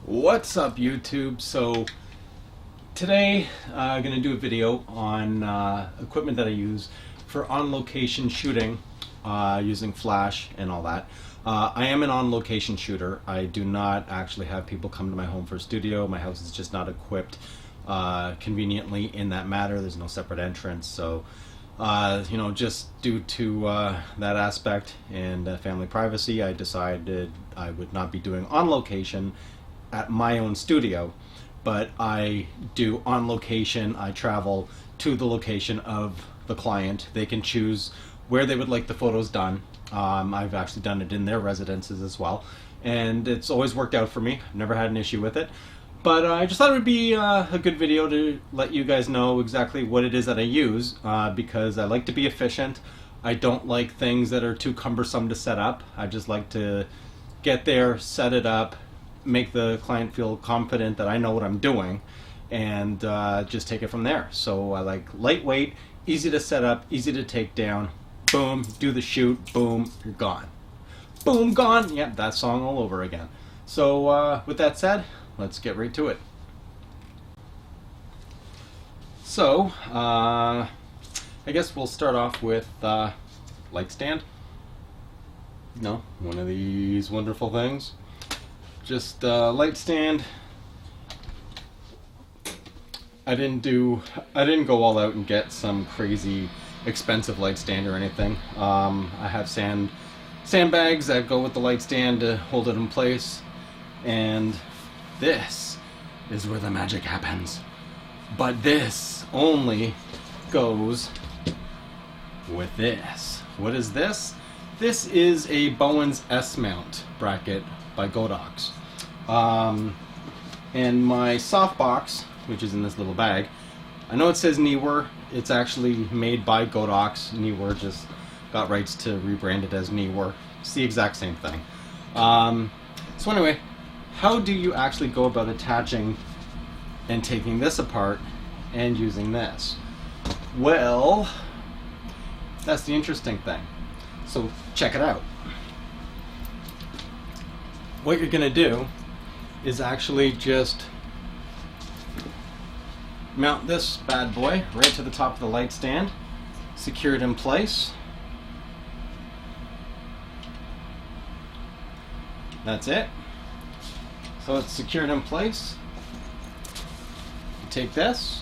What's up, YouTube? So today I'm going to do a video on equipment that I use for on-location shooting using flash and all that. I am an on-location shooter. I do not actually have people come to my home for a studio. My house is just not equipped conveniently in that matter. There's no separate entrance, so just due to that aspect and family privacy, I decided I would not be doing on-location at my own studio, but I do on location. I travel to the location of the client. They can choose where they would like the photos done. I've actually done it in their residences as well, and it's always worked out for me. I've never had an issue with it, but I just thought it would be a good video to let you guys know exactly what it is that I use, because I like to be efficient. I don't like things that are too cumbersome to set up. I just like to get there, set it up, make the client feel confident that I know what I'm doing, and just take it from there. So I like lightweight, easy to set up, easy to take down. Boom, do the shoot, boom, you're gone. Boom, gone. Yep, that song all over again. So with that said, let's get right to it. So I guess we'll start off with light stand. One of these wonderful things. Just light stand. I didn't go all out and get some crazy expensive light stand or anything. I have sandbags that go with the light stand to hold it in place, and this is where the magic happens. But this only goes with this. What is this? This is a Bowen's S-mount bracket by Godox. And my Softbox, which is in this little bag, I know it says Neewer. It's actually made by Godox. Neewer just got rights to rebrand it as Neewer. It's the exact same thing. So anyway, how do you actually go about attaching and taking this apart and using this? Well, that's the interesting thing. So check it out. What you're going to do is actually just mount this bad boy right to the top of the light stand, secure it in place. That's it. So it's secured in place. You take this,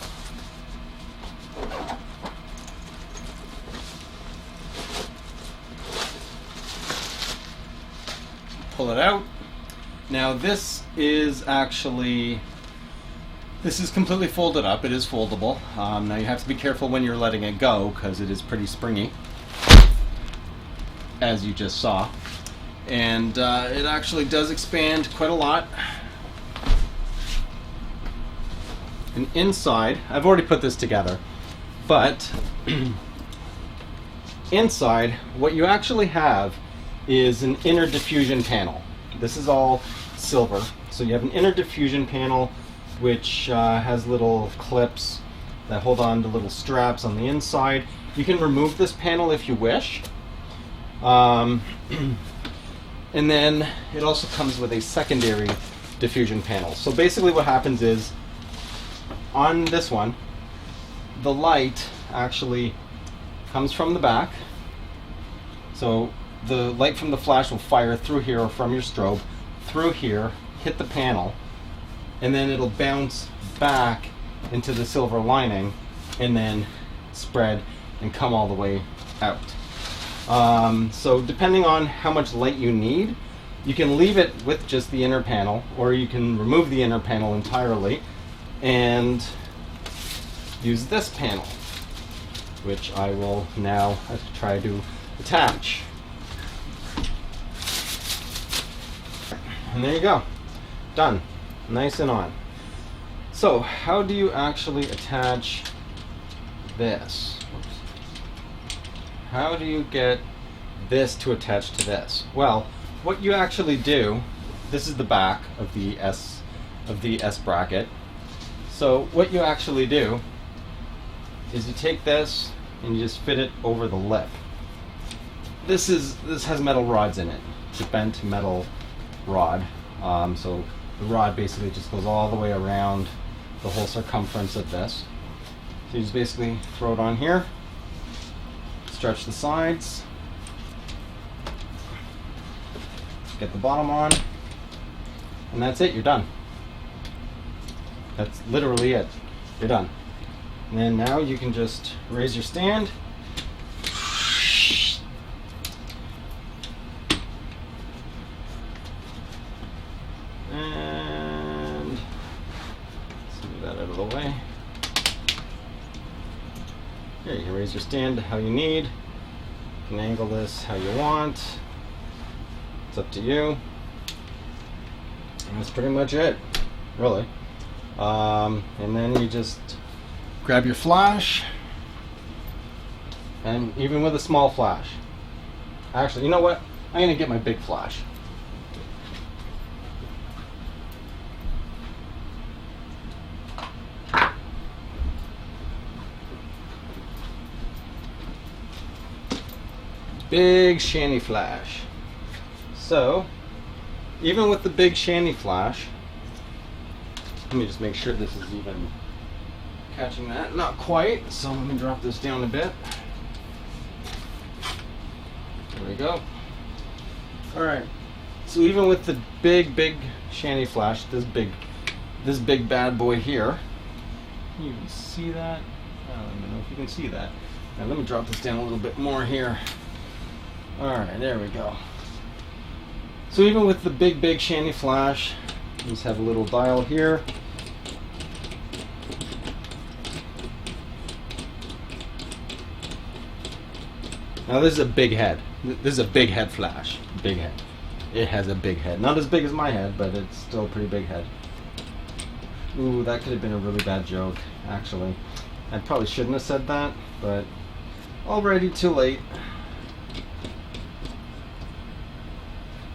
pull it out. Now this is completely folded up. It is foldable. Now you have to be careful when you're letting it go, because it is pretty springy, as you just saw. And it actually does expand quite a lot. And inside, I've already put this together, but inside what you actually have is an inner diffusion panel. This is all silver. So you have an inner diffusion panel which has little clips that hold on to little straps on the inside. You can remove this panel if you wish. And then it also comes with a secondary diffusion panel. So basically what happens is, on this one, the light actually comes from the back. So the light from the flash will fire through here, or from your strobe, through here, hit the panel, and then it'll bounce back into the silver lining and then spread and come all the way out. So depending on how much light you need, you can leave it with just the inner panel, or you can remove the inner panel entirely and use this panel, which I will now try to attach. And there you go. Done. Nice and on. So, how do you actually attach this? How do you get this to attach to this? Well, what you actually do, this is the back of the S bracket. So what you actually do is you take this and you just fit it over the lip. This has metal rods in it. It's a bent metal rod. So the rod basically just goes all the way around the whole circumference of this. So you just basically throw it on here, stretch the sides, get the bottom on, and that's it, you're done. That's literally it. You're done. And then now you can just raise your stand. And let's move that out of the way. Here, you can raise your stand how you need. You can angle this how you want. It's up to you. And that's pretty much it, really. And then you just grab your flash, and even with a small flash, actually, you know what? I'm gonna get my big flash. Big shanty flash. So, even with the big shanty flash, let me just make sure this is even catching that. Not quite, so let me drop this down a bit. There we go. Alright, so even with the big shanty flash, this big bad boy here, you can see that? I don't even know if you can see that. Now let me drop this down a little bit more here. Alright, there we go. So even with the big shanty flash, you just have a little dial here. Now this is a big head. This is a big head flash. Big head. It has a big head. Not as big as my head, but it's still a pretty big head. Ooh, that could have been a really bad joke, actually. I probably shouldn't have said that, but already too late.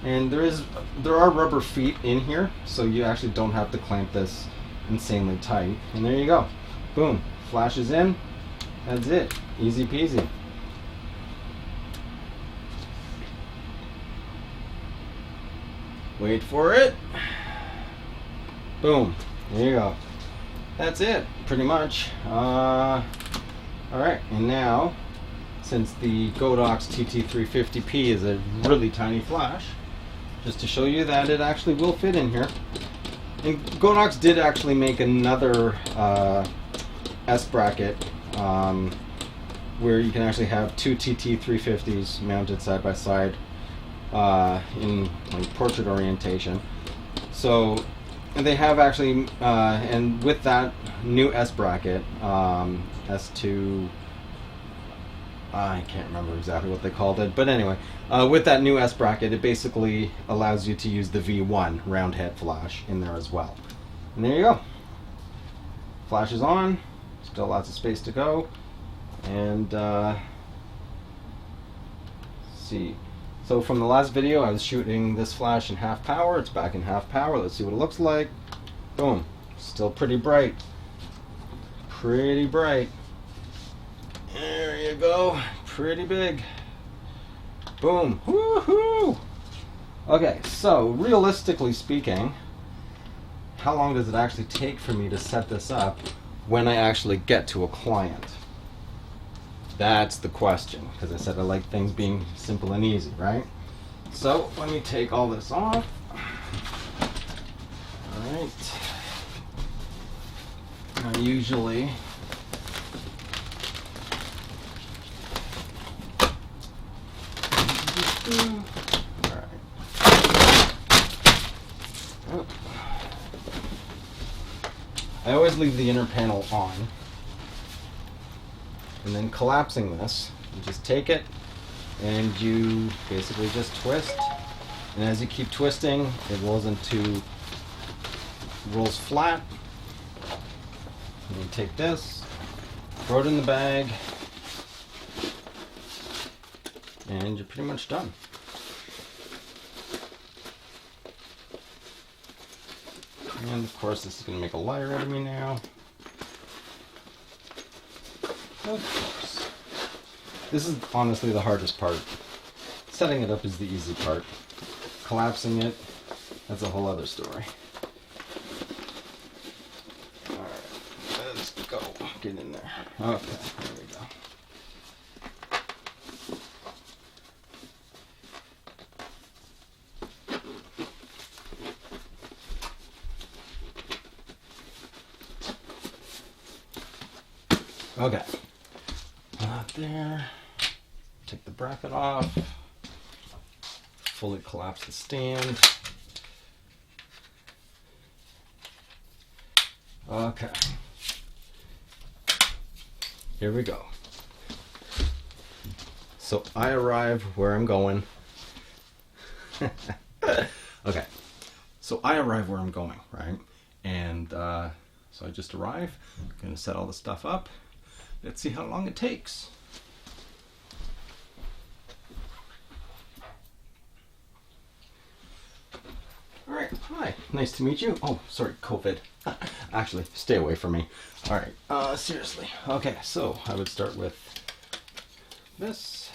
And there are rubber feet in here, so you actually don't have to clamp this insanely tight. And there you go. Boom. Flashes in. That's it. Easy peasy. Wait for it. Boom. There you go. That's it, pretty much. Alright, and now, since the Godox TT350P is a really tiny flash, just to show you that it actually will fit in here. And Godox did actually make another S bracket where you can actually have two TT350s mounted side by side in like portrait orientation. So, and they have actually, and with that new S bracket, S2, I can't remember exactly what they called it, but anyway, with that new S bracket, it basically allows you to use the V1 round head flash in there as well. And there you go. Flash is on, still lots of space to go, and let's see. So from the last video, I was shooting this flash in half power. It's back in half power. Let's see what it looks like. Boom. Still pretty bright. Pretty bright. There you go. Pretty big. Boom. Woohoo! Okay, so realistically speaking, how long does it actually take for me to set this up when I actually get to a client? That's the question, because I said I like things being simple and easy, right? So let me take all this off. Alright. Now usually alright. Oh. I always leave the inner panel on. And then collapsing this, you just take it and you basically just twist. And as you keep twisting, it rolls flat. And you take this, throw it in the bag, and you're pretty much done. And of course, this is going to make a liar out of me now. Of course. This is honestly the hardest part. Setting it up is the easy part. Collapsing it, that's a whole other story. get in there. Okay, there we go. Okay, up there, take the bracket off, fully collapse the stand. Okay, here we go. So I arrive where I'm going. Okay, so I arrive where I'm going, right? And so I just arrive, gonna set all the stuff up. Let's see how long it takes. All right, hi, nice to meet you. Oh, sorry, COVID. Actually, stay away from me. All right, seriously. Okay, so I would start with this.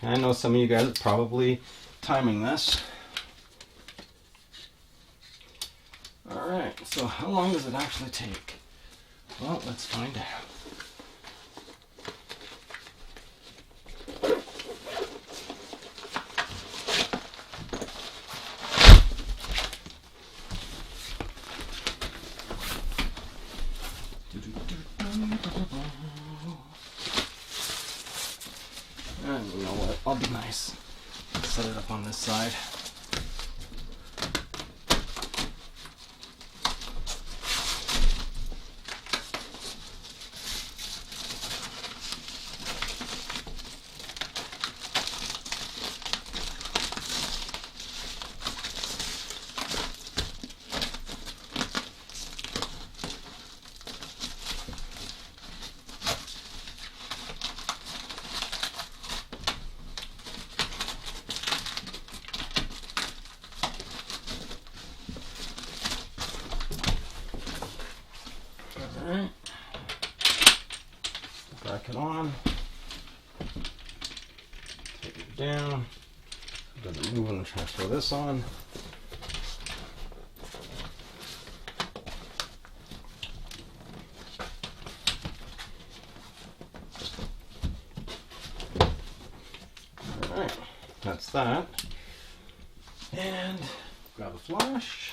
I know some of you guys are probably timing this. All right, so how long does it actually take? Well, let's find out. And you know what? I'll be nice. Set it up on this side. Alright, bracket on, take it down, doesn't move and transfer this on. Alright, that's that. And grab a flash.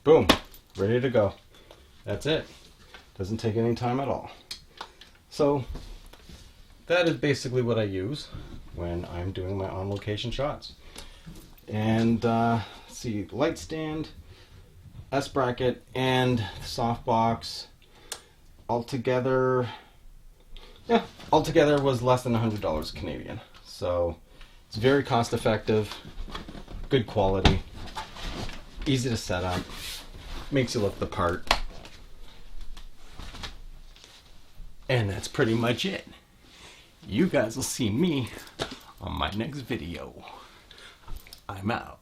Boom, ready to go. That's it. Doesn't take any time at all. So that is basically what I use when I'm doing my on location shots. And see, light stand, S bracket, and softbox altogether was less than $100 Canadian. So it's very cost effective, good quality, easy to set up, makes you look the part. And that's pretty much it. You guys will see me on my next video. I'm out.